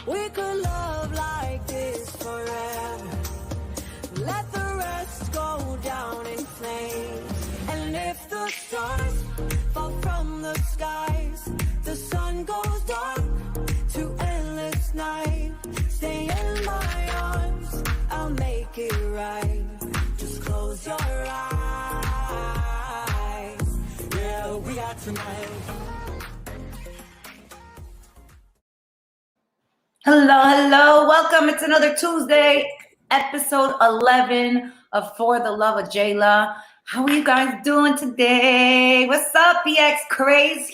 We could love like this forever. Let the rest go down in flames. And if the stars fall from the skies, the sun goes dark to endless night. Stay in my arms, I'll make it right. Just close your eyes. Yeah, we got tonight. Hello. Welcome. It's another Tuesday, episode 11 of For the Love of Jaylah. How are you guys doing today? What's up, PX Craze?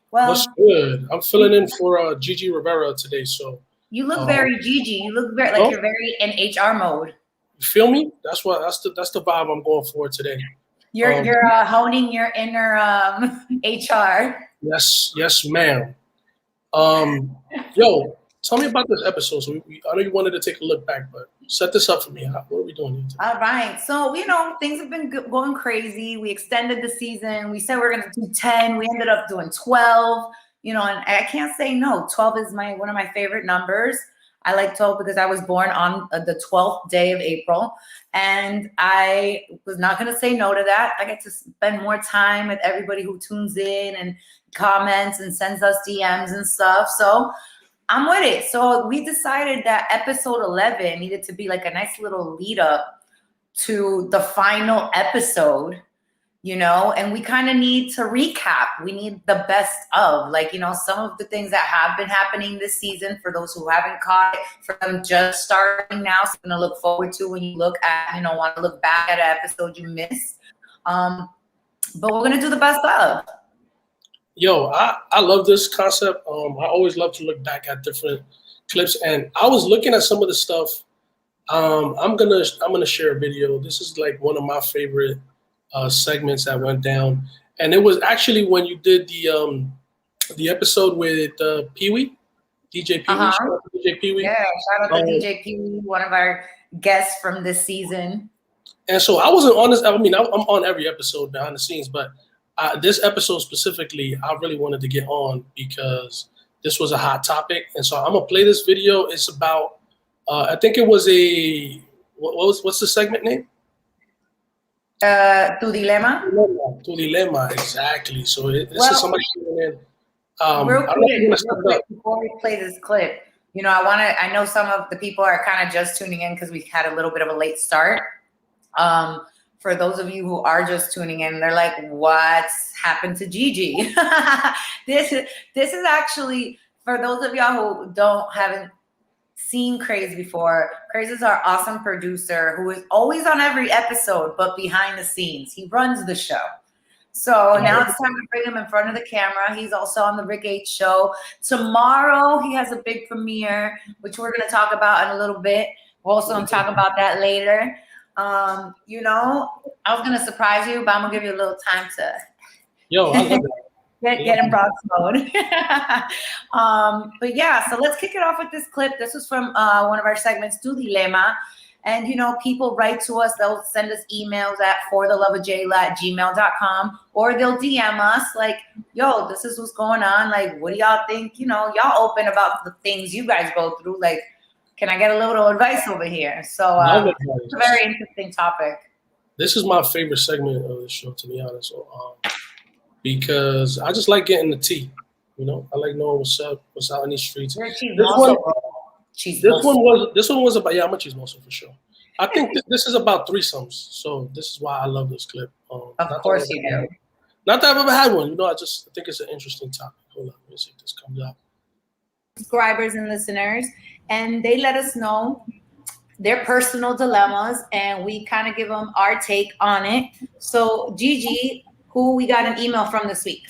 What's good? I'm filling in for Gigi Rivera today, so you look very Gigi. You look very like you're very in HR mode. You feel me? That's the vibe I'm going for today. You're honing your inner HR. Yes, ma'am. Yo, tell me about this episode. So I know you wanted to take a look back, but set this up for me. What are we doing here today? All right. So, things have been going crazy. We extended the season. We said we're going to do 10. We ended up doing 12, and I can't say no. 12 is one of my favorite numbers. I like 12 because I was born on the 12th day of April, and I was not going to say no to that. I get to spend more time with everybody who tunes in and comments and sends us DMs and stuff. So I'm with it. So we decided that episode 11 needed to be like a nice little lead up to the final episode, and we kind of need to recap. We need the best of, some of the things that have been happening this season for those who haven't caught it, for them just starting now, something to look forward to when you look at, want to look back at an episode you missed. But we're going to do the best of. Yo, I love this concept. I always love to look back at different clips, and I was looking at some of the stuff. I'm gonna share a video. This is like one of my favorite segments that went down, and it was actually when you did the episode with Pee-wee, DJ Pee-wee. Shout out to DJ Pee-wee. Yeah, shout out to DJ Pee-wee, one of our guests from this season. And so I wasn't on this. I mean, I'm on every episode behind the scenes, but this episode specifically, I really wanted to get on because this was a hot topic. And so I'm gonna play this video. It's about, I think it was what's the segment name? Tu Dilema. Tu Dilema, exactly. So this is somebody tuning in. Real quick, before we play this clip, I know some of the people are kind of just tuning in because we had a little bit of a late start. For those of you who are just tuning in, they're like, what's happened to Gigi? This is actually, for those of y'all who haven't seen Craze before, Craze is our awesome producer who is always on every episode, but behind the scenes. He runs the show. So now it's time to bring him in front of the camera. He's also on the Rick H Show. Tomorrow he has a big premiere, which we're going to talk about in a little bit. We'll also talk about that later. I was gonna surprise you, but I'm gonna give you a little time to get in Bronx mode. But yeah, so let's kick it off with this clip. This was from one of our segments, Tu Dilema. And people write to us, they'll send us emails at fortheloveofjaylah@gmail.com, or they'll DM us like, yo, this is what's going on. Like, what do y'all think? Y'all open about the things you guys go through. Like, can I get a little advice over here? So it's a very interesting topic. This is my favorite segment of the show, to be honest. So, because I just like getting the tea. I like knowing what's up, what's out in these streets. This one was about, I'm a cheese muscle for sure. I think this is about threesomes. So this is why I love this clip. Of course you do. Not that I've ever had one. I think it's an interesting topic. Hold on, let me see if this comes out. Subscribers and listeners, and they let us know their personal dilemmas, and we kind of give them our take on it. So Gigi, who we got an email from this week?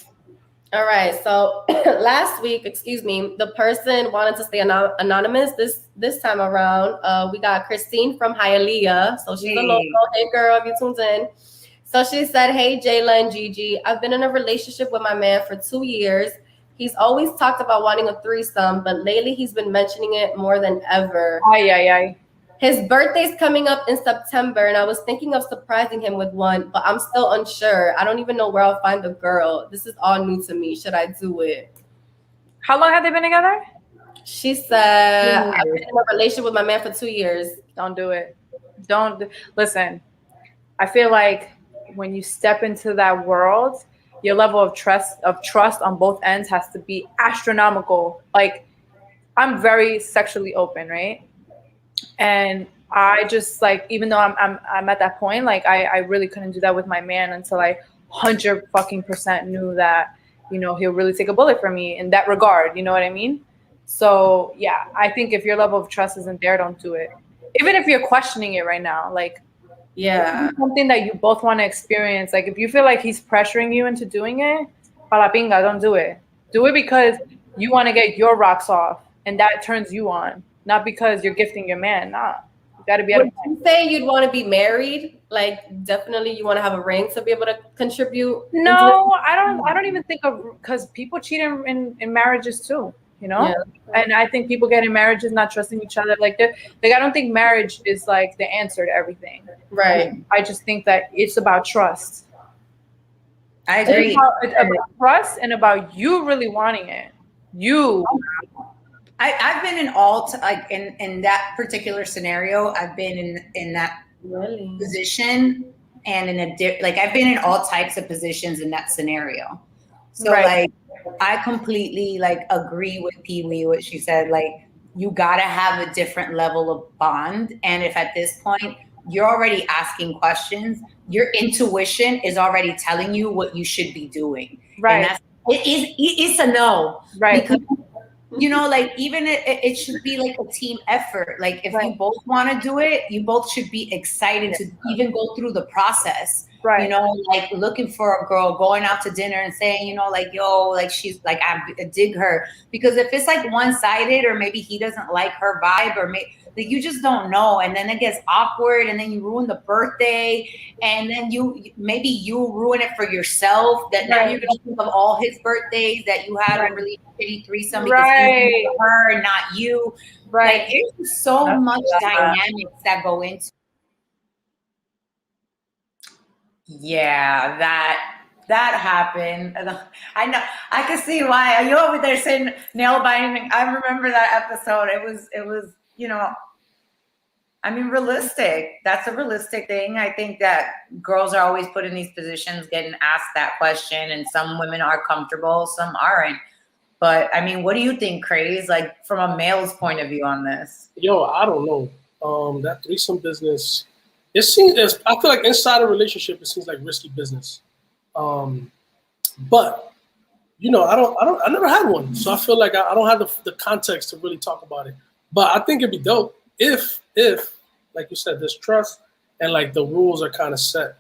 All right, so last week, the person wanted to stay anonymous. This time around, we got Christine from Hialeah. So she's a local. Hey girl, if you tuned in. So she said, hey Jaylah and Gigi, I've been in a relationship with my man for 2 years. He's always talked about wanting a threesome, but lately he's been mentioning it more than ever. His birthday's coming up in September, and I was thinking of surprising him with one, but I'm still unsure. I don't even know where I'll find the girl. This is all new to me. Should I do it? How long have they been together? She said, I've been in a relationship with my man for 2 years. Don't do it. Listen. I feel like when you step into that world, your level of trust on both ends has to be astronomical. Like, I'm very sexually open, right? And I just like, even though I'm at that point, like I really couldn't do that with my man until I 100% knew that, you know, he'll really take a bullet for me in that regard. You know what I mean? So yeah, I think if your level of trust isn't there, don't do it. Even if you're questioning it right now, like, yeah, something that you both want to experience. Like, if you feel like he's pressuring you into doing it, pala pinga, don't do it. Do it because you want to get your rocks off, and that turns you on, not because you're gifting your man. Nah, you got to be. Would you say you'd want to be married? Like, definitely, you want to have a ring to be able to contribute. No, I don't even think of, because people cheat in marriages too. You know, Yeah. And I think people get in marriages not trusting each other. Like I don't think marriage is like the answer to everything. Right. I just think that it's about trust. I agree. It's about trust and about you really wanting it. I've been in all like in that particular scenario. I've been in that Really? position, and like I've been in all types of positions in that scenario. So Right. like I completely like agree with Pee Wee what she said. Like, you gotta have a different level of bond, and if at this point you're already asking questions, your intuition is already telling you what you should be doing. Right. And it's a no. Right. Because, you know, like even it should be like a team effort. Like if you both want to do it, you both should be excited to even go through the process. Right. You know, like looking for a girl, going out to dinner and saying, you know, like, yo, like she's like, I dig her. Because if it's like one-sided, or maybe he doesn't like her vibe, or like you just don't know. And then it gets awkward, and then you ruin the birthday, and then maybe you ruin it for yourself, that now you're gonna think of all his birthdays that you had a really shitty threesome because he was her and not you. Right. Like, there's so much dynamics that go into. Yeah, that happened. I know. I can see why. You over there saying nail biting. I remember that episode. It was, you know, I mean, realistic. That's a realistic thing. I think that girls are always put in these positions, getting asked that question, and some women are comfortable, some aren't. But I mean, what do you think, Craze? Like, from a male's point of view on this? Yo, I don't know. That threesome business. I feel like inside a relationship, it seems like risky business. But you know, I never had one, so I feel like I don't have the context to really talk about it. But I think it'd be dope if like you said, there's trust and like the rules are kind of set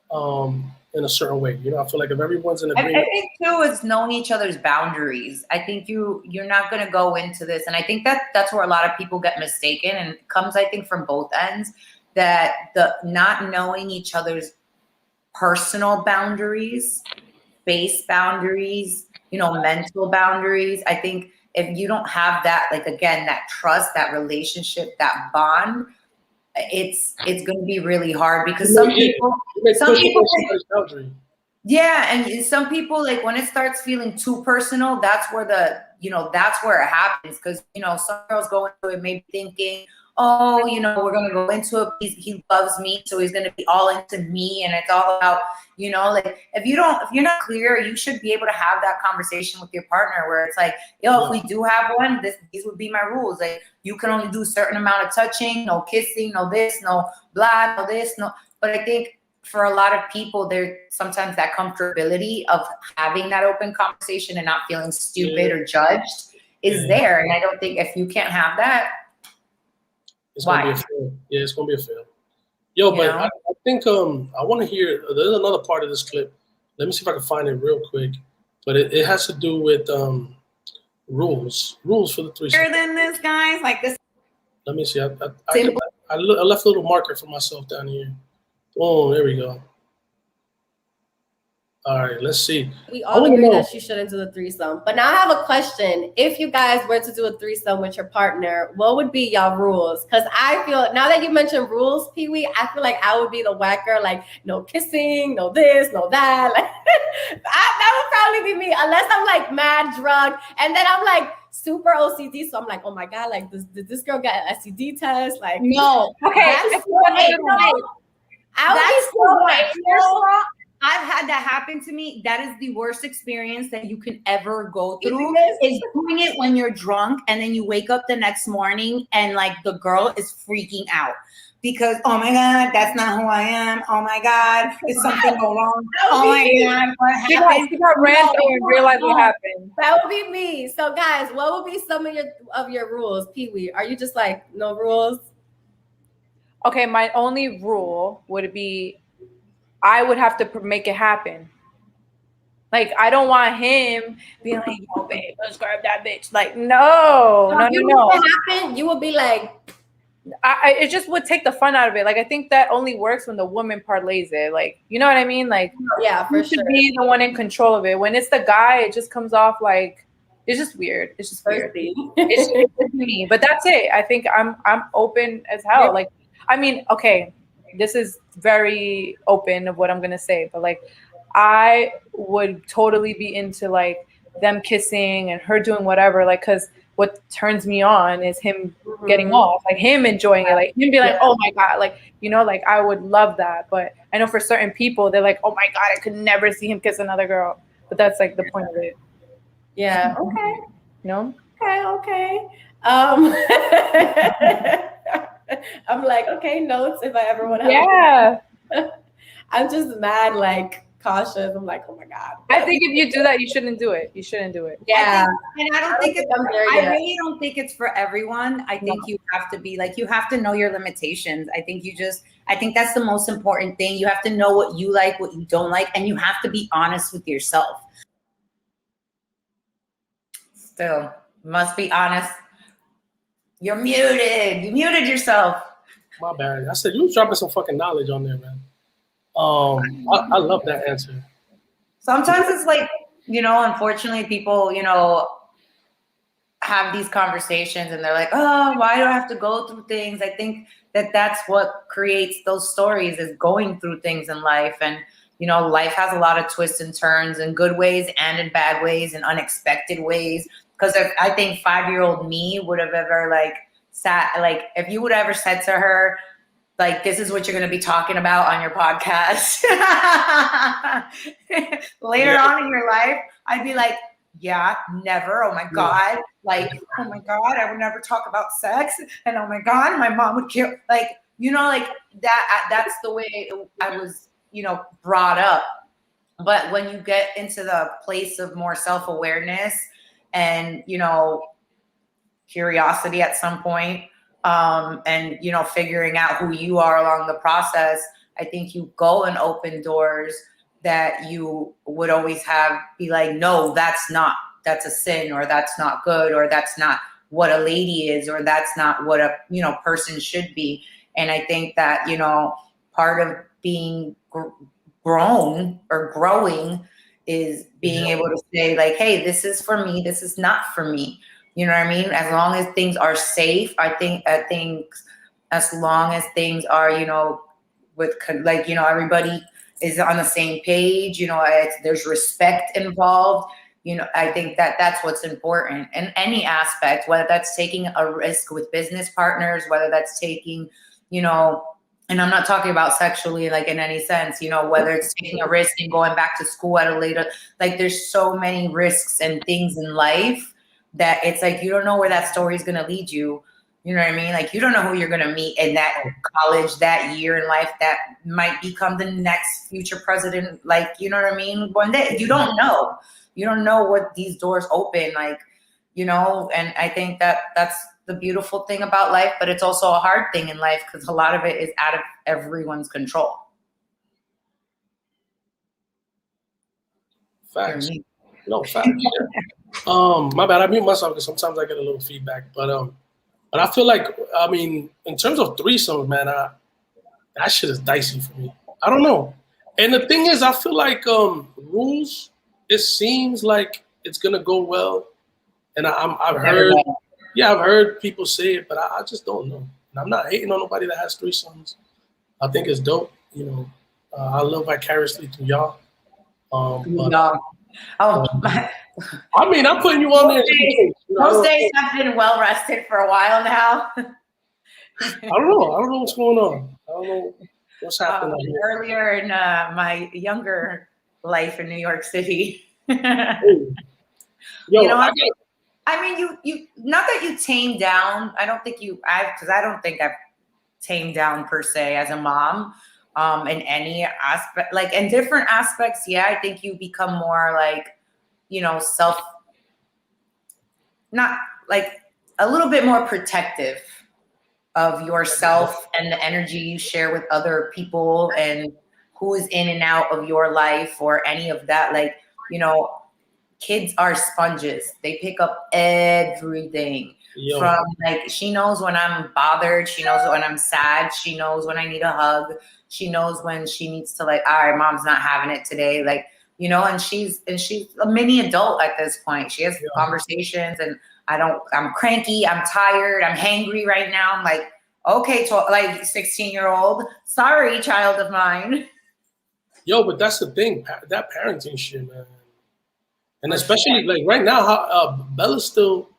in a certain way. You know, I feel like if everyone's in agreement. I think too is knowing each other's boundaries. I think you're not going to go into this, and I think that's where a lot of people get mistaken, and it comes, I think, from both ends. That the not knowing each other's personal boundaries, space boundaries, you know, mental boundaries. I think if you don't have that, like, again, that trust, that relationship, that bond, it's going to be really hard, because some people, yeah, and some people, like, when it starts feeling too personal, that's where that's where it happens. Because, you know, some girls go into it maybe thinking, oh, you know, we're going to go into it. He loves me, so he's going to be all into me. And it's all about, you know, like, if you're not clear, you should be able to have that conversation with your partner where it's like, yo, if we do have one, these would be my rules. Like, you can only do a certain amount of touching, no kissing, no this, no blah, no this, no. But I think for a lot of people, there's sometimes that comfortability of having that open conversation and not feeling stupid or judged is there. And I don't think if you can't have that, it's gonna be a fail. Yeah, it's gonna be a fail. Yo, but I think I want to hear. There's another part of this clip. Let me see if I can find it real quick. But it has to do with rules for the threesome. Bigger than this, guys, like this. Let me see. I left a little marker for myself down here. Oh, there we go. All right, let's see. We all agree that you shouldn't do the threesome. But now I have a question. If you guys were to do a threesome with your partner, what would be y'all rules? Because I feel, now that you mentioned rules, Pee Wee, I feel like I would be the whacker, like, no kissing, no this, no that. Like, that would probably be me, unless I'm like mad drunk. And then I'm like super OCD. So I'm like, oh my God, like did this girl get an STD test? Like, No. Okay, That's so I've had that happen to me. That is the worst experience that you can ever go through. Yes. Is doing it when you're drunk and then you wake up the next morning and like the girl is freaking out because, oh my God, that's not who I am. Oh my God, is something go wrong? Oh my God, what happened? She got ran through and realized what happened. That would be me. So guys, what would be some of your rules, Pee Wee? Are you just like no rules? Okay, my only rule would be I would have to make it happen. Like, I don't want him being like, yo, babe, let's grab that bitch. Like, no. Happen, you would be like, It just would take the fun out of it. Like, I think that only works when the woman parlays it. Like, you know what I mean? Like, yeah, for you should be the one in control of it. When it's the guy, it just comes off like, it's just weird. It's just weird. It's me. But that's it. I think I'm open as hell. Like, I mean, okay, this is very open of what I'm gonna say, but like, I would totally be into like them kissing and her doing whatever, like, because what turns me on is him getting off, like him enjoying it, like him be like, oh my God, like, you know, like I would love that. But I know for certain people, they're like, oh my God, I could never see him kiss another girl. But that's like the point of it. Yeah. Okay. No. Okay. I'm like, okay, notes if I ever want to. Yeah. I'm just mad, like cautious. I'm like, oh my God. I think if you do that, you shouldn't do it. You shouldn't do it. Yeah. And I don't think it's, I'm there I yet. really don't think it's for everyone. I think you have to be like, you have to know your limitations. I think that's the most important thing. You have to know what you like, what you don't like, and you have to be honest with yourself. Still, must be honest. You're muted. You muted yourself. My bad. I said you was dropping some fucking knowledge on there, man. I love that answer. Sometimes it's like, you know, unfortunately people, you know, have these conversations and they're like, oh, why do I have to go through things? I think that that's what creates those stories, is going through things in life. And, you know, life has a lot of twists and turns in good ways and in bad ways and unexpected ways. Because I think 5-year-old me would have ever like sat, like if you would have ever said to her, like, this is what you're going to be talking about on your podcast later on in your life, I'd be like, yeah, never. Oh my God. Like, oh my God, I would never talk about sex. And oh my God, my mom would kill. Like, you know, like that's the way I was, you know, brought up. But when you get into the place of more self-awareness and, you know, curiosity at some point, and, you know, figuring out who you are along the process, I think you go and open doors that you would always be like, no, that's a sin, or that's not good, or that's not what a lady is, or that's not what a, you know, person should be. And I think that, you know, part of being grown or growing is being able to say like, hey, this is for me, this is not for me. You know what I mean? As long as things are safe, I think as long as things are, you know, with like, you know, everybody is on the same page, you know, there's respect involved. You know, I think that that's what's important in any aspect, whether that's taking a risk with business partners, whether that's taking, you know, and I'm not talking about sexually, like in any sense, you know, whether it's taking a risk and going back to school at a later, like there's so many risks and things in life that it's like, you don't know where that story is going to lead you. You know what I mean? Like, you don't know who you're going to meet in that college, that year in life, that might become the next future president. Like, you know what I mean? One day, you don't know. You don't know what these doors open, like, you know, and I think that that's the beautiful thing about life, but it's also a hard thing in life because a lot of it is out of everyone's control. Facts. No, facts. My bad. I mute myself because sometimes I get a little feedback. But I feel like, I mean, in terms of threesomes, man, that shit is dicey for me. I don't know. And the thing is, I feel like rules, it seems like it's gonna go well. And I've heard people say it, but I just don't know. And I'm not hating on nobody that has threesomes. I think it's dope. You know, I live vicariously through y'all. I mean, I'm putting you on there. Most days I've been well rested for a while now. I don't know what's going on. I don't know what's happening here. Earlier in my younger life in New York City. Yo, You know, I mean, you not that you tame down. I don't think because I don't think I've tamed down per se as a mom. In any aspect, like in different aspects, yeah, I think you become more like, you know, not like a little bit more protective of yourself and the energy you share with other people and who is in and out of your life or any of that. Like, you know, kids are sponges. They pick up everything. From like, she knows when I'm bothered. She knows when I'm sad. She knows when I need a hug. She knows when she needs to like, all right, mom's not having it today. Like, you know, and she's a mini adult at this point. She has conversations and I'm cranky. I'm tired. I'm hangry right now. I'm like, okay, like 16-year-old, sorry, child of mine. Yo, but that's the thing, that parenting shit, man. And especially like right now, how Bella's still,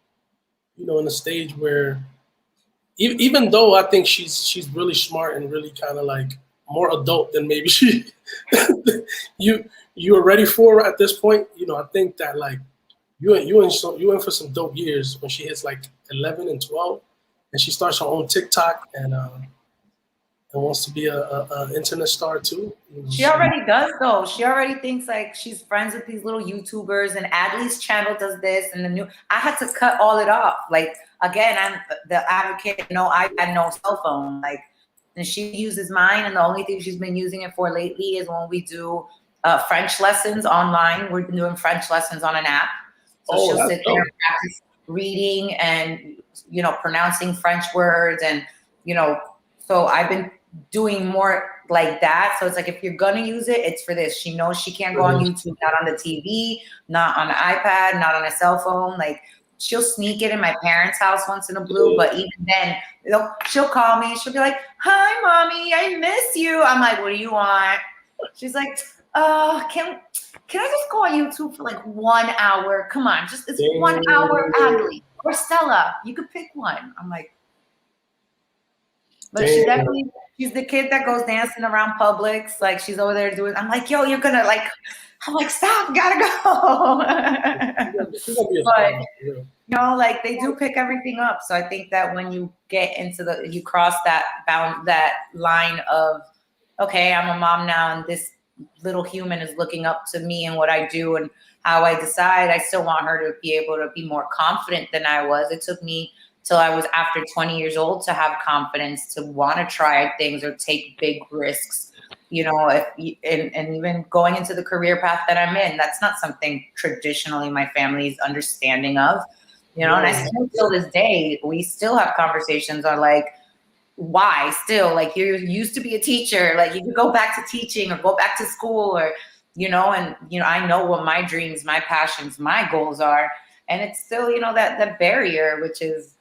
you know, in a stage where even though I think she's really smart and really kind of like more adult than maybe you are ready for at this point. You know, I think that like you in for some dope years when she hits like 11 and 12 and she starts her own TikTok and wants to be a internet star too. She already does though. She already thinks like she's friends with these little YouTubers and Adley's channel does this and I had to cut all it off. Like again, I'm the advocate, no iPad, no cell phone. Like, and she uses mine and the only thing she's been using it for lately is when we do French lessons online. We've been doing French lessons on an app. So she'll sit there and practice reading and, you know, pronouncing French words and, you know, so I've been doing more like that. So it's like, if you're going to use it, it's for this. She knows she can't go on YouTube, not on the TV, not on the iPad, not on a cell phone. Like she'll sneak it in my parents' house once in a blue. But even then, you know, she'll call me. She'll be like, hi, mommy, I miss you. I'm like, what do you want? She's like, can I just go on YouTube for like 1 hour? Come on, it's 1 hour, Adley or Stella. You could pick one. I'm like, but she's the kid that goes dancing around Publix. Like she's over there doing, I'm like, yo, you're gonna like, I'm like, stop, gotta go. But you know, like they do pick everything up. So I think that when you get into you cross that line of, okay, I'm a mom now and this little human is looking up to me and what I do and how I decide, I still want her to be able to be more confident than I was. It took me till I was after 20 years old to have confidence to want to try things or take big risks, you know, and even going into the career path that I'm in, that's not something traditionally my family is understanding of, you know, and I still till this day, we still have conversations on like, why still, like you used to be a teacher, like you could go back to teaching or go back to school or, you know, and, you know, I know what my dreams, my passions, my goals are. And it's still, you know, that barrier, which is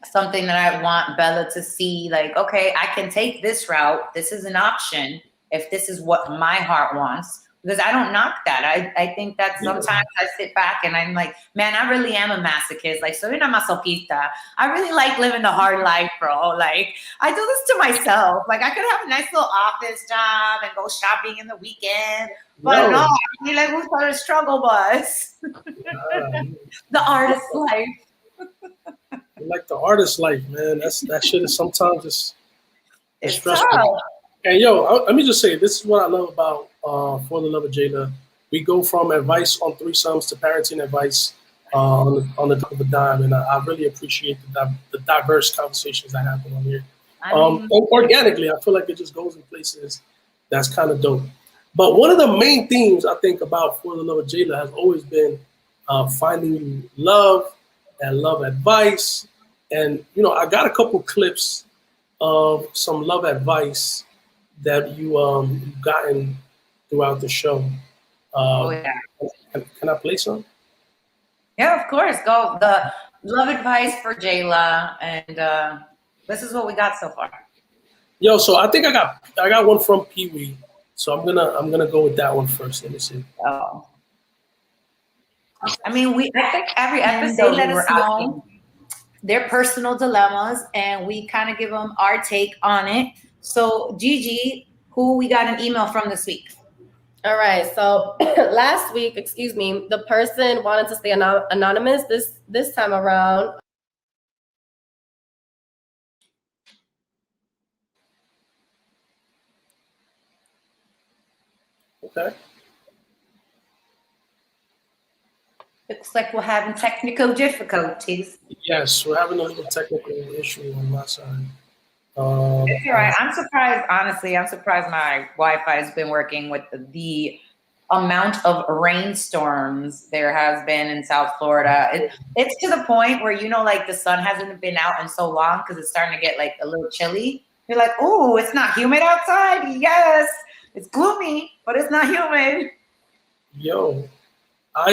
something that I want Bella to see, like, okay, I can take this route. This is an option if this is what my heart wants. Because I don't knock that. I think that sometimes I sit back and I'm like, man, I really am a masochist. Like, soy una masoquista. I really like living the hard life, bro. Like, I do this to myself. Like, I could have a nice little office job and go shopping in the weekend. But no, I really like we call it a struggle bus. The artist life. Like the artist life, man. That shit is sometimes it's stressful. Tough. And yo, let me just say, this is what I love about For the Love of Jaylah. We go from advice on threesomes to parenting advice on the drop of a dime, and I really appreciate the diverse conversations that happen on here. And organically, I feel like it just goes in places that's kind of dope. But one of the main themes I think about For the Love of Jaylah has always been finding love and love advice. And, you know, I got a couple clips of some love advice that you've gotten throughout the show. Can I play some? Yeah, of course. Go the love advice for Jaylah, and this is what we got so far. Yo, so I think I got one from Pee Wee, so I'm gonna go with that one first. Let me see. Oh. I mean, I think every And episode they let we were us know asking their personal dilemmas, and we kind of give them our take on it. So, Gigi, who we got an email from this week? All right. So last week, excuse me, the person wanted to stay anonymous. This time around. Okay. Looks like we're having technical difficulties. Yes, we're having a little technical issue on my side. It's all right. I'm surprised, honestly. I'm surprised my Wi-Fi has been working with the amount of rainstorms there has been in South Florida. It's to the point where, like the sun hasn't been out in so long because it's starting to get like a little chilly. You're like, oh, it's not humid outside. Yes, it's gloomy, but it's not humid. Yo, I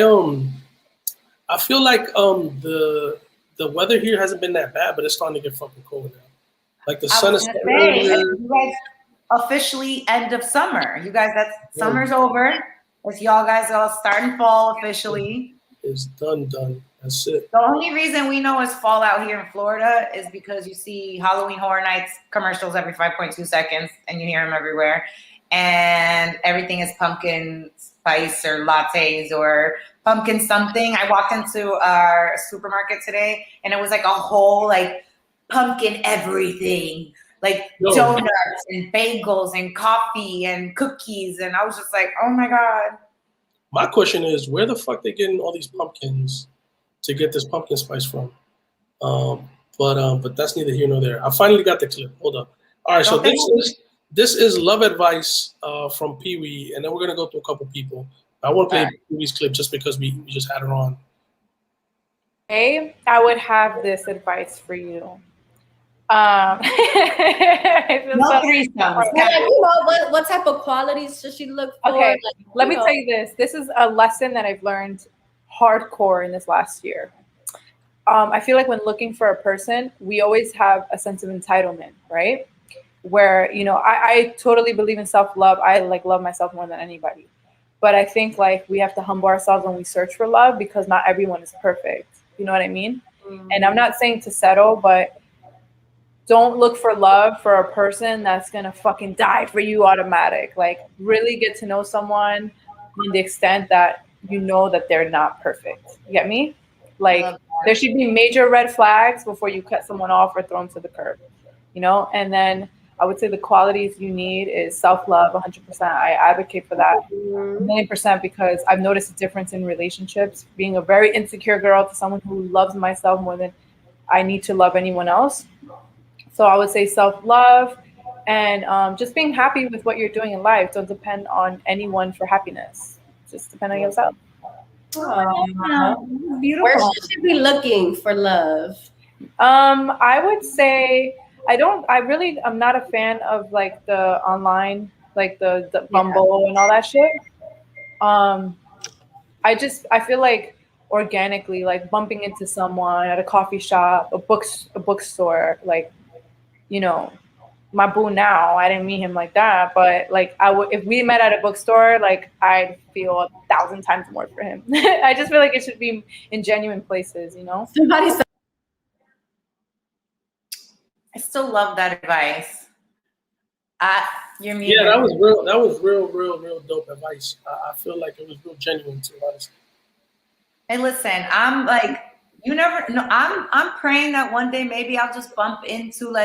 feel like the weather here hasn't been that bad, but it's starting to get fucking cold now. Like the sun is Say, you guys officially end of summer. You guys, summer's over. It's y'all guys all starting fall officially. It's done. That's it. The only reason we know it's fall out here in Florida is because you see Halloween Horror Nights commercials every 5.2 seconds, and you hear them everywhere. And everything is pumpkin spice or lattes or pumpkin something. I walked into our supermarket today, and it was like a whole like pumpkin everything, like donuts and bagels and coffee and cookies. And I was just like, oh my God. My question is, where the fuck they getting all these pumpkins to get this pumpkin spice from? But that's neither here nor there. I finally got the clip. Hold up. All right, so this is love advice from Pee Wee, and then we're gonna go through a couple people. I want to play Pee Wee's clip just because we just had her on. Hey, I would have this advice for you. No threesomes. What type of qualities should she look for? Okay, let me tell you this. This is a lesson that I've learned hardcore in this last year. I feel like when looking for a person, we always have a sense of entitlement, right? Where, I totally believe in self-love. I love myself more than anybody. But I think we have to humble ourselves when we search for love because not everyone is perfect. You know what I mean? Mm-hmm. And I'm not saying to settle, but don't look for love for a person that's going to fucking die for you automatic. Really get to know someone to the extent that you know that they're not perfect. You get me? There should be major red flags before you cut someone off or throw them to the curb, And then I would say the qualities you need is self-love, 100%. I advocate for that, 1,000,000%, because I've noticed a difference in relationships. Being a very insecure girl to someone who loves myself more than I need to love anyone else. So I would say self-love and just being happy with what you're doing in life. Don't depend on anyone for happiness. Just depend on yourself. Beautiful. Where should she be looking for love? I would say I'm not a fan of the online, the Bumble and all that shit. I feel like organically, bumping into someone at a coffee shop, a bookstore, my boo now, I didn't meet him like that, but if we met at a bookstore, I'd feel 1,000 times more for him. I just feel like it should be in genuine places, Somebody said, I still love that advice. You're muted. Yeah, that was real dope advice. I feel like it was real genuine too, honestly. Hey, listen, I'm you never know. I'm praying that one day maybe I'll just bump into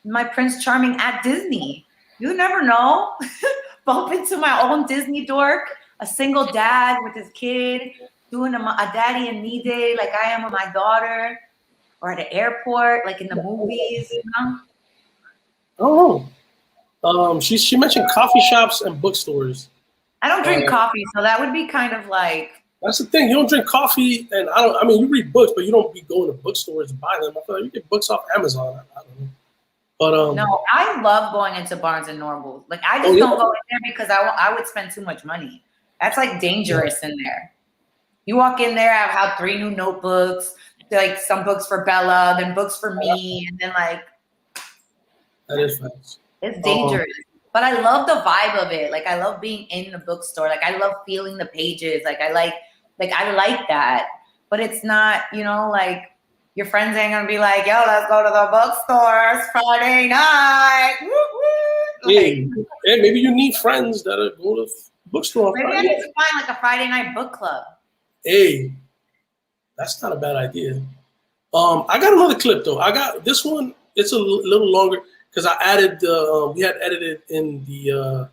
my Prince Charming at Disney. You never know. Bump into my own Disney dork, a single dad with his kid, doing a daddy and me day like I am with my daughter, or at an airport, like in the movies, Oh, she mentioned coffee shops and bookstores. I don't drink coffee, so that would be kind of That's the thing. You don't drink coffee, and you read books, but you don't be going to bookstores to buy them. I feel like you get books off Amazon. I don't know. But no, I love going into Barnes and Noble. I just don't go in there because I would spend too much money. That's dangerous in there. You walk in there, I have 3 new notebooks, some books for Bella, then books for me, and then that is fast. It's dangerous. But I love the vibe of it. I love being in the bookstore. I love feeling the pages. I like Like, I like that, but it's not, like, your friends ain't gonna be like, yo, let's go to the bookstore. It's Friday night. Woo, woo. Hey, maybe you need friends that are going to bookstore on Maybe Friday. I need to find like a Friday night book club. Hey, that's not a bad idea. I got another clip though. I got this one. It's a little longer because I added we had edited in the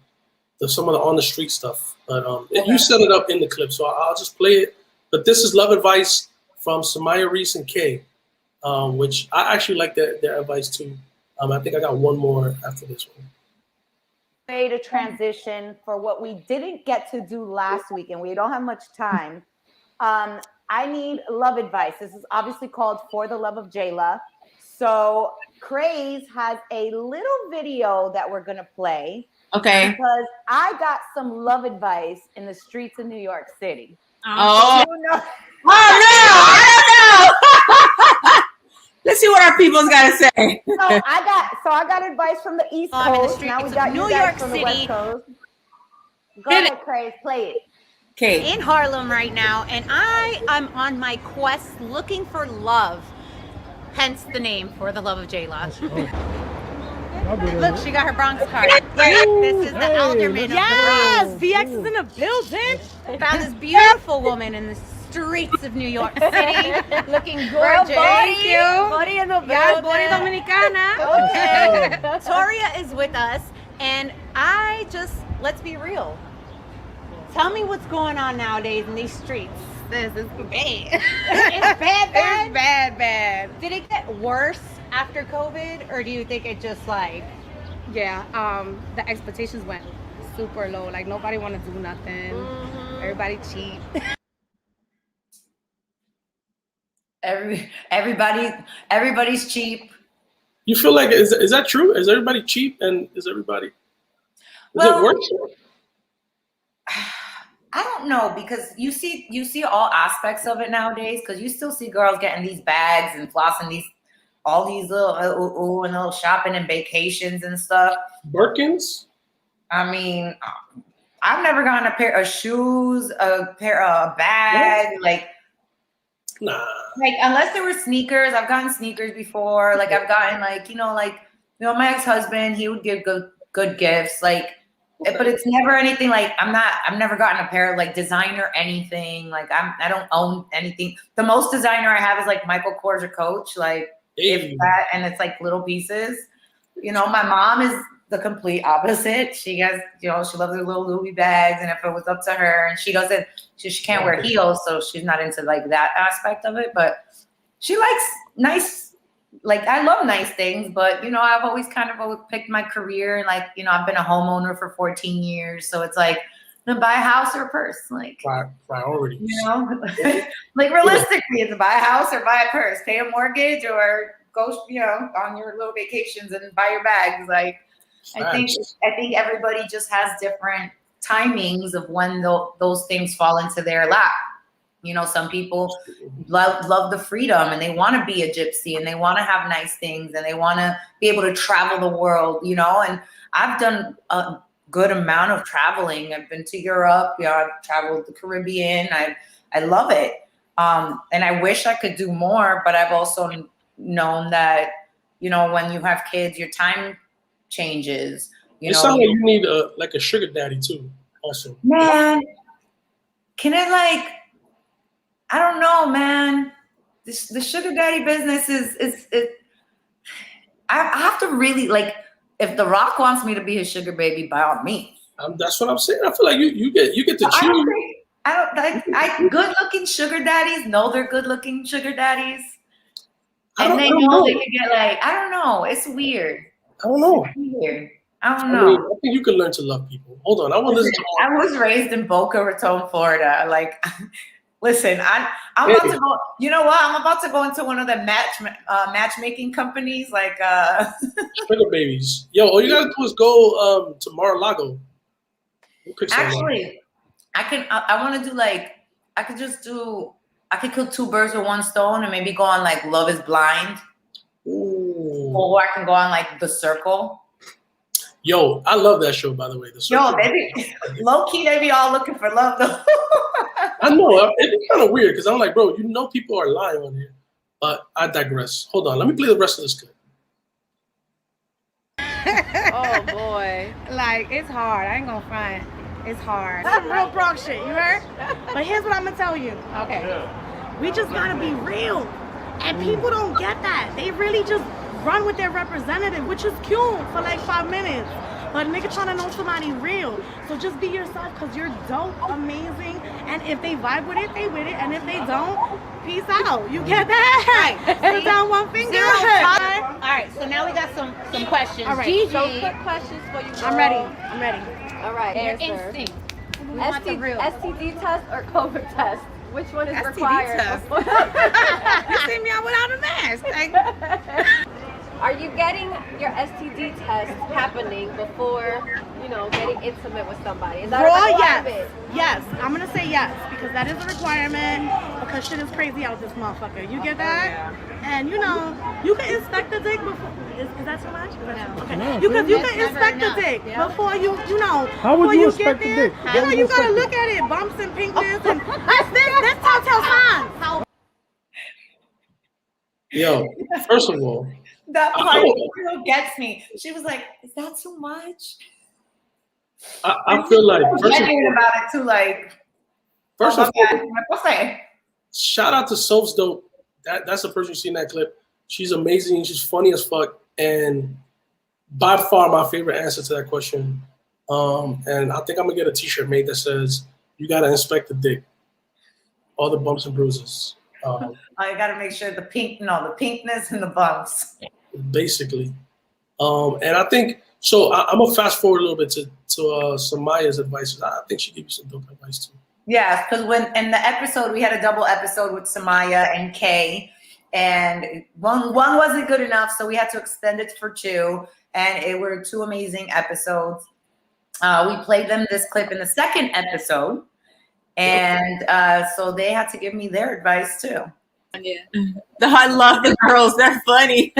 some of the on the street stuff, but you set it up in the clip, so I'll just play it. But this is love advice from Samaya Reese and Kay, which I actually like their advice too. I think I got one more after this one. Way to transition for what we didn't get to do last week, and we don't have much time. I need love advice. This is obviously called For the Love of Jaylah. So Craze has a little video that we're gonna play. Okay. Because I got some love advice in the streets of New York City. Oh, You know, I don't know. Let's see what our people's got to say. so I got advice from the East I'm in the Coast. Now we streets got of you New guys York from the City. West Coast. Go Hit ahead, Craze, play it. Okay. In Harlem right now, and I am on my quest looking for love. Hence the name For the Love of Jaylah. Look, she got her Bronx card. This is the alderman of the Bronx. BX is in the building. Found this beautiful woman in the streets of New York City, looking gorgeous. Thank you. Body in the building. Yes, Body Dominicana. Okay. Toria is with us, and let's be real. Tell me what's going on nowadays in these streets. This is bad. It's bad. It's bad. Did it get worse after COVID, or do you think it just like? Yeah, the expectations went super low. Like nobody want to do nothing. Everybody cheat. Everybody's cheap. You feel like is that true? Is everybody cheap and is everybody? Is it worse? I don't know, because you see all aspects of it nowadays, because you still see girls getting these bags and flossing all these little and little shopping and vacations and stuff. Birkins? I mean, I've never gotten a pair of shoes, a bag, like unless there were sneakers. I've gotten sneakers before. Like I've gotten my ex-husband, he would give good gifts, like. Okay. But it's never anything like I've never gotten a pair of like designer anything. Like I don't own anything. The most designer I have is like Michael Kors or Coach, like if that, and it's like little pieces. My mom is the complete opposite. She has, she loves her little Louis bags, and if it was up to her, and she can't wear heels, so she's not into like that aspect of it. But she likes nice. Like I love nice things, but I've always kind of picked my career, and like I've been a homeowner for 14 years, so it's like to buy a house or a purse, like priorities. Like realistically, it's to buy a house or buy a purse, pay a mortgage, or go on your little vacations and buy your bags. Like I think everybody just has different timings of when those things fall into their lap. Some people love the freedom, and they want to be a gypsy, and they want to have nice things, and they want to be able to travel the world, and I've done a good amount of traveling. I've been to Europe, I've traveled the Caribbean. I love it. And I wish I could do more, but I've also known that, when you have kids, your time changes. It sounds like you need a sugar daddy too, also. Man, can it I don't know, man. The sugar daddy business is I have to really if The Rock wants me to be his sugar baby, by all means. That's what I'm saying. I feel like you get to choose. I good looking sugar daddies know they're good looking sugar daddies. And they know they can get I don't know. It's weird. I don't know. It's weird. I don't know. I think you can learn to love people. Hold on. I want to listen to I was raised in Boca Raton, Florida. Listen, I'm about to go. You know what? I'm about to go into one of the matchmaking companies, sugar babies. Yo, all you gotta do is go to Mar-a-Lago. Actually, I want to do I could kill two birds with one stone and maybe go on Love Is Blind. Ooh. Or I can go on The Circle. Yo, I love that show, by the way. Yo, low key, they be all looking for love though. I know it's kind of weird because I'm like, bro, people are lying on here, but I digress. Hold on, let me play the rest of this clip. Oh boy. Like, it's hard. I ain't gonna front. It's hard. That's some real Bronx shit, you heard? But here's what I'm gonna tell you. Okay. We just gotta be real. And people don't get that. They really just run with their representative, which is cute for like 5 minutes. But nigga trying to know somebody real. So just be yourself because you're dope, amazing. And if they vibe with it, they with it. And if they don't, peace out. You get that? Right. Put down one finger. Zero time. All right, so now we got some questions. All right. Gigi, So quick questions for you. I'm ready. All right. your Answer. instinct. We want the real. STD test or COVID test? Which one is STD required? test. You see me out without a mask. Like, Are you getting your STD test happening before, getting intimate with somebody? Is that a raw, requirement? yes. Yes. I'm gonna say yes because that is a requirement because shit is crazy out this motherfucker. You get that? And you can inspect the dick before. Is that too much? Okay. No, You can Never inspect the know. dick Yeah. before you How would before you get inspect the there. dick? How would you You gotta inspect look at it, bumps and pinkness, and that's telltale signs. Yo, first of all, That part still gets me. She was like, "Is that too much?" I feel like Genuine about it too. Like, first oh of my all, God, what's that? shout out to Soph's dope. That's the person you see in that clip. She's amazing. She's funny as fuck, and by far my favorite answer to that question. And I think I'm gonna get a T-shirt made that says, "You gotta inspect the dick, all the bumps and bruises." I gotta make sure the pinkness and the bumps. Basically, and I think so. I'm gonna fast forward a little bit to Samaya's advice. I think she gave you some dope advice too. Yes, because when in the episode we had a double episode with Samaya and Kay, and one wasn't good enough, so we had to extend it for 2, and it were 2 amazing episodes. We played them this clip in the second episode, and so they had to give me their advice too. Yeah. I love the girls. They're funny.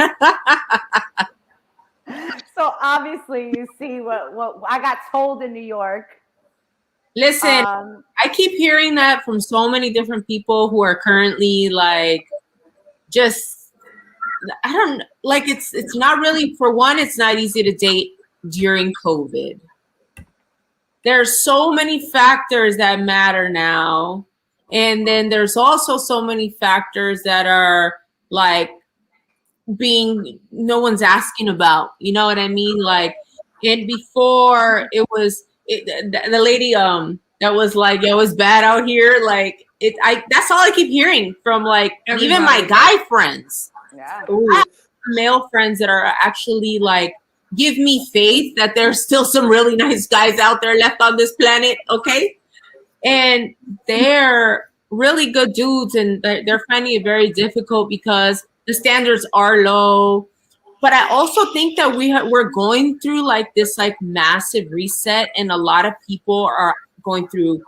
So obviously you see what I got told in New York. Listen, I keep hearing that from so many different people who are currently like, just, I don't like, it's not really, for one, it's not easy to date during COVID. There's so many factors that matter now. And then there's also so many factors that are like no one's asking about, you know what I mean? Like, and before it was the lady that was like, yo, it's bad out here. Like that's all I keep hearing from like everybody. Even my guy friends. Yeah. I have male friends that are actually like, give me faith that there's still some really nice guys out there left on this planet. Okay. And they're really good dudes, and they're finding it very difficult because the standards are low. But I also think that we're going through like this like massive reset, and a lot of people are going through,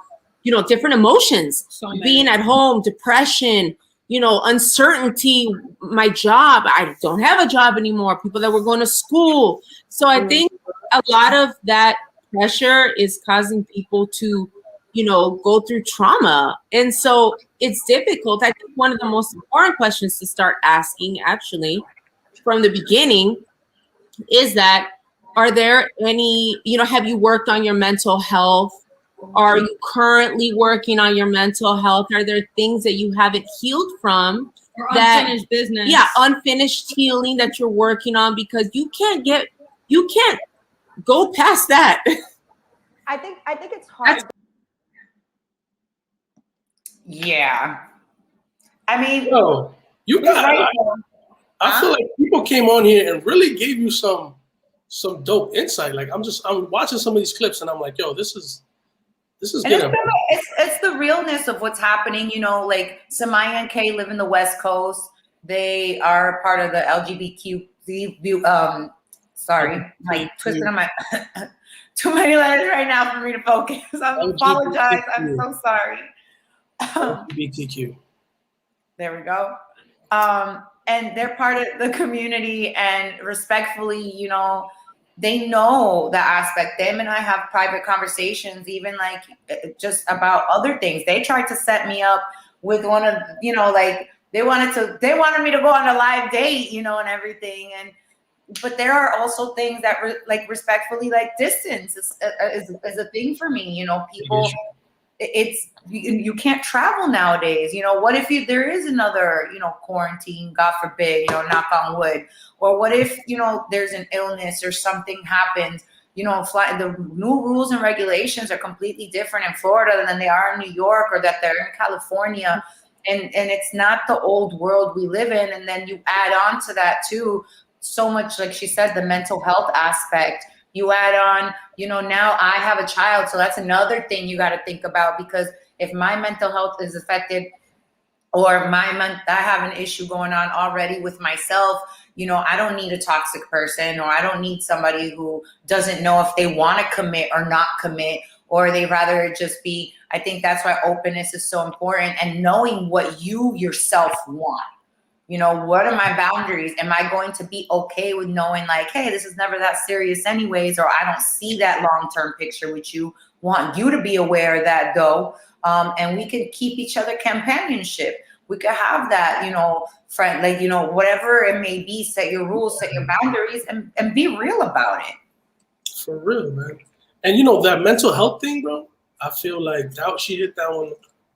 different emotions. Being at home, depression, uncertainty. My job, I don't have a job anymore. People that were going to school. So I think a lot of that pressure is causing people to go through trauma. And so it's difficult. I think one of the most important questions to start asking actually from the beginning is that, are there any, have you worked on your mental health? Are you currently working on your mental health? Are there things that you haven't healed from? Or unfinished business. Yeah, unfinished healing that you're working on, because you can't go past that. I think it's hard. Yeah. I mean, Yo, you got. I feel like people came on here and really gave you some dope insight. Like I'm watching some of these clips and I'm like, yo, this is getting. It's the realness of what's happening. Like Samaya and Kay live in the West Coast. They are part of the LGBTQ. Sorry, my twisting on my too many letters right now for me to focus. I apologize. I'm so sorry. LGBTQ. There we go. And they're part of the community, and respectfully, they know that aspect. Them and I have private conversations, even like just about other things. They tried to set me up with one of, you know, like they wanted me to go on a live date, you know, and everything. But there are also things that like respectfully, like distance is a thing for me. You know, people, you can't travel nowadays. You know, what if there is another, you know, quarantine, God forbid, you know, knock on wood, or what if, you know, there's an illness or something happens, you know, the new rules and regulations are completely different in Florida than they are in New York, or that they're in California. And it's not the old world we live in. And then you add on to that too, so much, like she said, the mental health aspect. You add on, you know, now I have a child. So that's another thing you got to think about, because if my mental health is affected, or I have an issue going on already with myself, you know, I don't need a toxic person, or I don't need somebody who doesn't know if they want to commit or not commit, or they rather it just be. I think that's why openness is so important, and knowing what you yourself want. You know, what are my boundaries? Am I going to be okay with knowing like, hey, this is never that serious anyways, or I don't see that long-term picture with you. Want you to be aware of that though. And we could keep each other companionship. We could have that, you know, friend, like, you know, whatever it may be, set your rules, set your boundaries, and be real about it. For real, man. And you know, that mental health thing, bro, I feel like she hit that one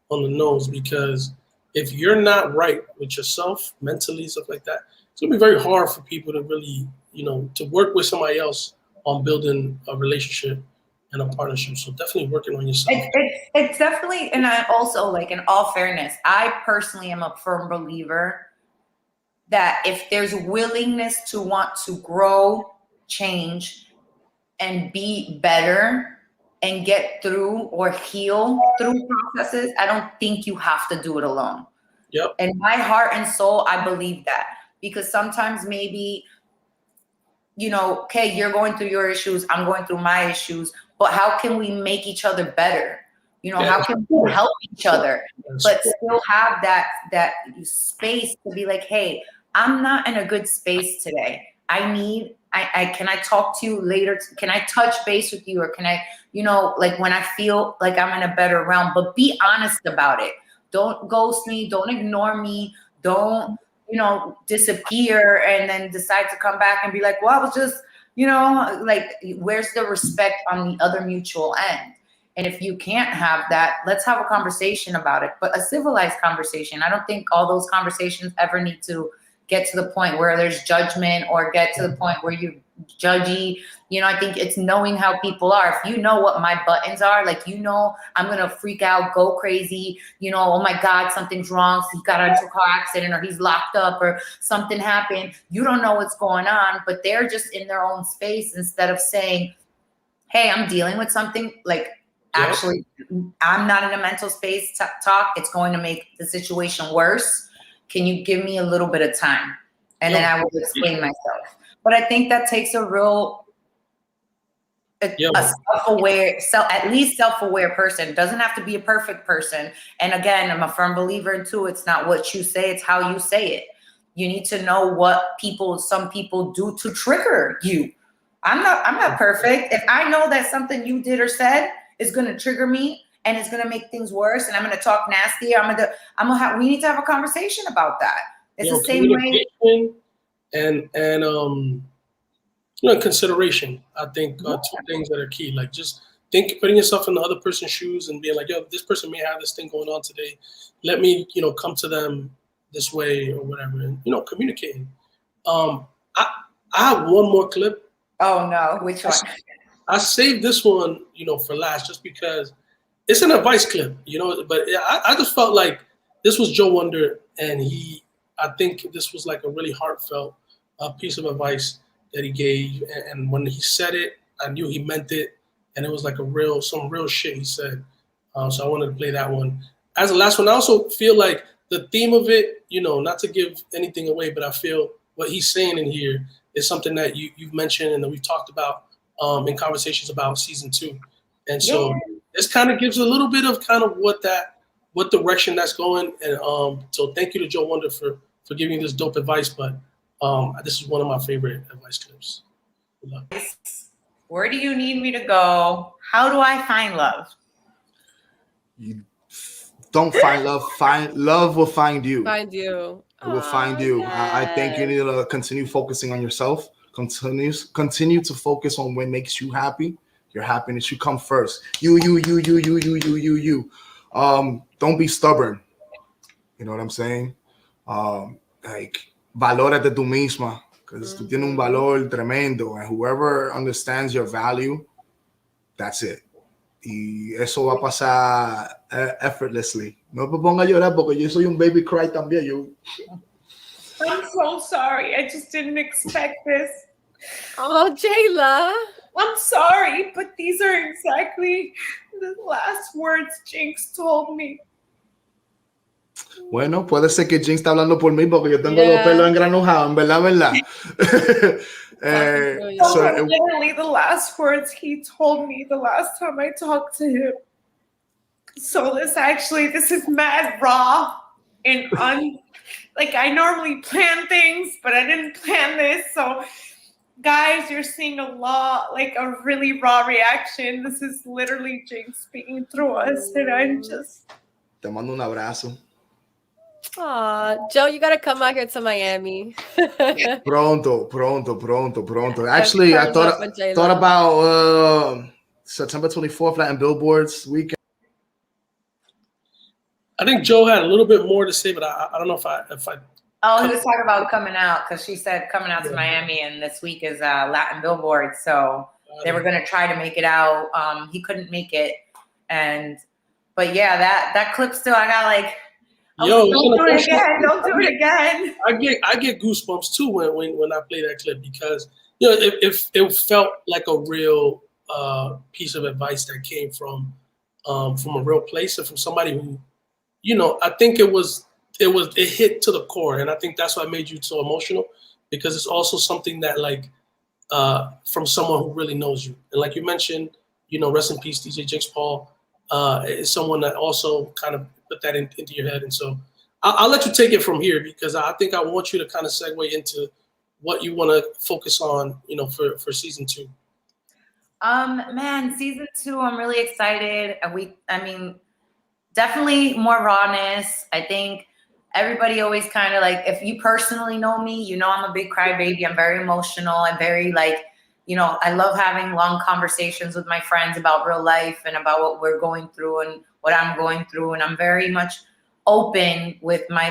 on the nose, because if you're not right with yourself mentally, stuff like that, it's gonna be very hard for people to really, you know, to work with somebody else on building a relationship and a partnership. So definitely working on yourself. It's definitely, and I also, like, in all fairness, I personally am a firm believer that if there's willingness to want to grow, change, and be better, and get through or heal through processes, I don't think you have to do it alone. Yep. And my heart and soul, I believe that, because sometimes maybe, you know, okay, you're going through your issues, I'm going through my issues, but how can we make each other better? You know, how can we help each other, but still have that space to be like, hey, I'm not in a good space today. Can I talk to you later? Can I touch base with you? Or can I, you know, like when I feel like I'm in a better realm, but be honest about it. Don't ghost me. Don't ignore me. Don't, you know, disappear and then decide to come back and be like, well, I was just, you know, like, where's the respect on the other mutual end? And if you can't have that, let's have a conversation about it, but a civilized conversation. I don't think all those conversations ever need to get to the point where there's judgment, or get to the point where you judgy. You know, I think it's knowing how people are. If you know what my buttons are, like, you know, I'm going to freak out, go crazy, you know, oh my God, something's wrong. So he got into a car accident, or he's locked up, or something happened. You don't know what's going on, but they're just in their own space, instead of saying, hey, I'm dealing with something, like, actually, I'm not in a mental space to talk. It's going to make the situation worse. Can you give me a little bit of time? And then I will explain myself. But I think that takes a real, a self-aware, at least self-aware person. Doesn't have to be a perfect person. And again, I'm a firm believer in too. It's not what you say, it's how you say it. You need to know what some people do to trigger you. I'm not perfect. If I know that something you did or said is going to trigger me, and it's going to make things worse, and I'm going to talk nasty, we need to have a conversation about that. It's the same way. And you know, consideration, I think, two things that are key. Like, just putting yourself in the other person's shoes and being like, yo, this person may have this thing going on today. Let me, you know, come to them this way or whatever, and, you know, communicating. I have one more clip. Oh no, which one? I saved this one, you know, for last, just because it's an advice clip, you know, but I just felt like this was Joe Wonder, and I think this was like a really heartfelt piece of advice that he gave. And when he said it, I knew he meant it, and it was like some real shit he said. So I wanted to play that one. As the last one, I also feel like the theme of it, you know, not to give anything away, but I feel what he's saying in here is something that you've mentioned and that we've talked about in conversations about season 2. And so this kind of gives a little bit of kind of what direction that's going. And so thank you to Joe Wonder for giving this dope advice. But this is one of my favorite advice clips. Where do you need me to go? How do I find love? You don't find love. Love will find you. Find you. It will find you. I think you need to continue focusing on yourself. Continue to focus on what makes you happy. Your happiness should come first. You. Don't be stubborn. You know what I'm saying? Like, valórate tú misma, because tú tienes un valor tremendo, and whoever understands your value, that's it. Y eso va a pasar effortlessly. No me ponga a llorar porque yo soy un baby cry también. I'm so sorry. I just didn't expect this. Oh, Jaylah. I'm sorry, but these are exactly the last words Jinx told me. Bueno, puede ser que Jinx está hablando por mí porque yo tengo los pelos engranujados, en verdad. Literally the last words he told me the last time I talked to him. So this is mad raw and like I normally plan things, but I didn't plan this. So guys, you're seeing a really raw reaction. This is literally Jinx speaking through us, and I'm just. Te mando un abrazo. Aw, Joe, you gotta come out here to Miami. Pronto. Actually, I thought about September 24th, Latin Billboards weekend. I think Joe had a little bit more to say, but I don't know if I. Oh, he was talking about coming out because she said coming out to Miami, and this week is Latin Billboard, so they were gonna try to make it out. He couldn't make it, but yeah, that clip still. I got like. Don't do it again. Don't do it again. I get goosebumps too when I play that clip because it felt like a real piece of advice that came from a real place and from somebody who, I think it hit to the core, and I think that's why it made you so emotional because it's also something that from someone who really knows you, and like you mentioned, rest in peace, DJ Jinx Paul, is someone that also kind of put that into your head. And so I'll let you take it from here because I think I want you to kind of segue into what you want to focus on, for season 2. Man, season 2, I'm really excited. Definitely more rawness. I think everybody always kind of if you personally know me, I'm a big crybaby. I'm very emotional. I'm very I love having long conversations with my friends about real life and about what we're going through and what I'm going through. And I'm very much open with my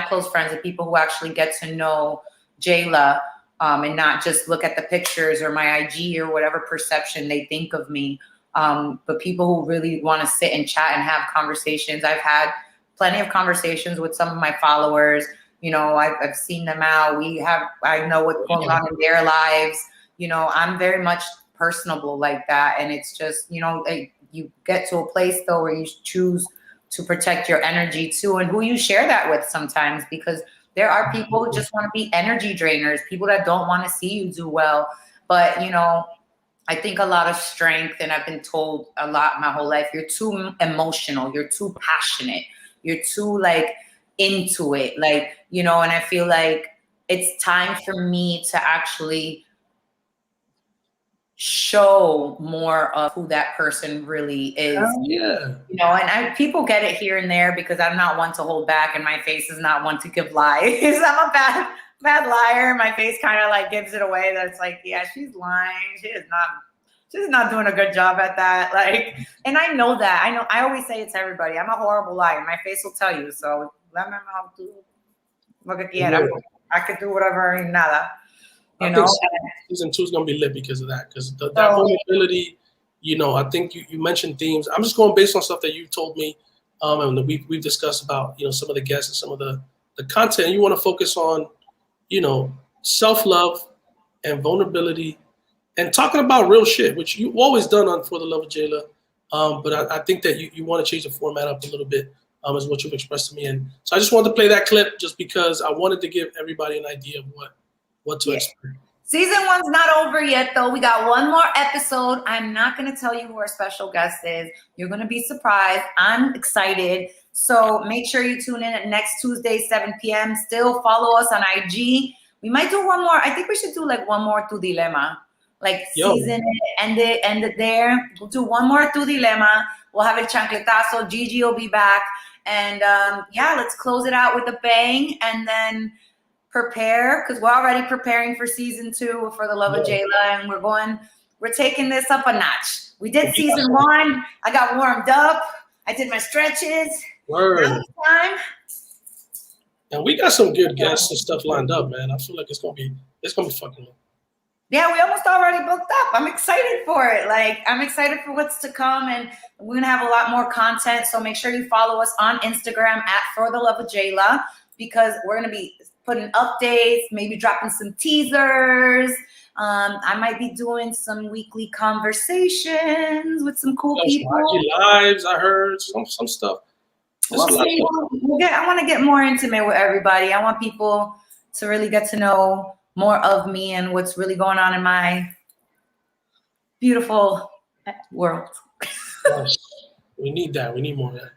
close friends, the people who actually get to know Jaylah, and not just look at the pictures or my IG or whatever perception they think of me. But people who really want to sit and chat and have conversations. I've had plenty of conversations with some of my followers. I've seen them out. I know what's going on in their lives. I'm very much personable like that. And it's just, you get to a place though where you choose to protect your energy too, and who you share that with sometimes, because there are people who just want to be energy drainers, people that don't want to see you do well. But, I think a lot of strength, and I've been told a lot my whole life, you're too emotional, you're too passionate, you're too into it, and I feel like it's time for me to actually show more of who that person really is. And people get it here and there because I'm not one to hold back, and my face is not one to give lies. I'm a bad liar. My face kind of gives it away that it's yeah, she's lying. She's not doing a good job at that. And I know that. I always say it to everybody. I'm a horrible liar. My face will tell you. So let my mouth do. Look at the end. I could do whatever and nada. I think season 2 is going to be lit because of that. Because that vulnerability, I think you mentioned themes. I'm just going based on stuff that you told me, and we've discussed about, some of the guests and some of the content. You want to focus on, self-love and vulnerability and talking about real shit, which you've always done on For the Love of Jaylah. But I think that you want to change the format up a little bit, is what you've expressed to me. And so I just wanted to play that clip just because I wanted to give everybody an idea of what to expect. Season 1's not over yet, though. We got one more episode. I'm not going to tell you who our special guest is. You're going to be surprised. I'm excited. So make sure you tune in at next Tuesday, 7 p.m. Still follow us on IG. We might do one more. I think we should do like one more Tu Dilema. Like season it, end it there. We'll do one more Tu Dilema. We'll have a chancletazo. Gigi will be back. And yeah, let's close it out with a bang and then prepare, because we're already preparing for season 2 for the love of Jaylah, and we're taking this up a notch. We did season 1. I got warmed up. I did my stretches. Word. Now it's time. And we got some good guests and stuff lined up, man. I feel like it's gonna be fucking lit. Yeah, we almost already booked up. I'm excited for it. Like, I'm excited for what's to come, and we're gonna have a lot more content. So make sure you follow us on Instagram at For the Love of Jaylah, because we're gonna be putting updates, maybe dropping some teasers. I might be doing some weekly conversations with some cool people. Lives, I heard some stuff. We'll see. I want to get more intimate with everybody. I want people to really get to know more of me and what's really going on in my beautiful world. Yes. We need that. We need more of that.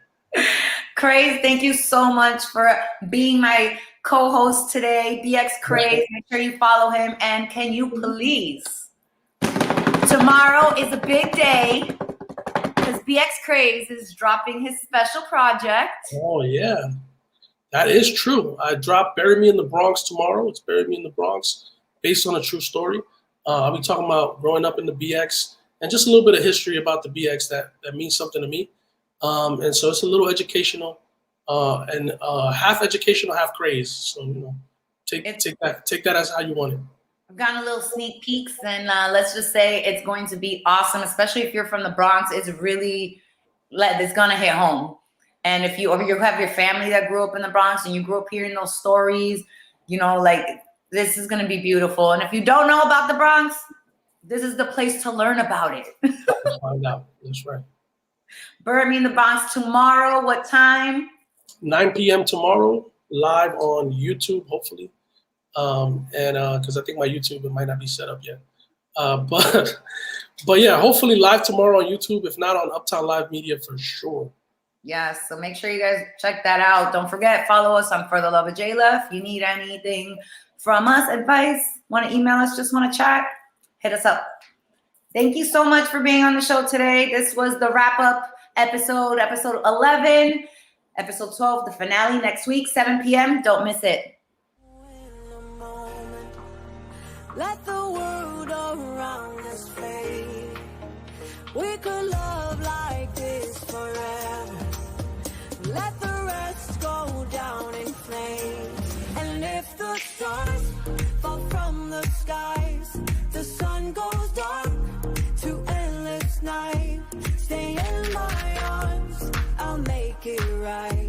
Craze, thank you so much for being my co-host today. BX Craze, make sure you follow him. And can you please, tomorrow is a big day because BX Craze is dropping his special project. Oh yeah, that is true. I dropped Bury Me in the Bronx tomorrow. It's Bury Me in the Bronx, based on a true story. I'll be talking about growing up in the BX and just a little bit of history about the BX that means something to me. And so it's a little educational, and half educational, half craze. So, you know, take that as how you want it. I've gotten a little sneak peeks, and let's just say it's going to be awesome, especially if you're from the Bronx. It's gonna hit home. And if you have your family that grew up in the Bronx and you grew up hearing those stories, you know, like, this is gonna be beautiful. And if you don't know about the Bronx, this is the place to learn about it. Find out. That's right. Bury Me in the Bronx tomorrow. What time? 9 p.m. tomorrow, live on YouTube, hopefully. And because I think my YouTube, it might not be set up yet. But yeah, hopefully live tomorrow on YouTube, if not on Uptown Live Media for sure. Yes, so make sure you guys check that out. Don't forget, follow us on For the Love of Jaylah. If you need anything from us, advice, want to email us, just want to chat, hit us up. Thank you so much for being on the show today. This was the wrap-up episode 11, episode 12, the finale next week, 7 p.m. Don't miss it. Let the world around us fade. We could love like this forever. Let the rest go down in flames. And if the stars fall from the skies, the sun goes dark to endless night. Stay in my arms, I'll make it right.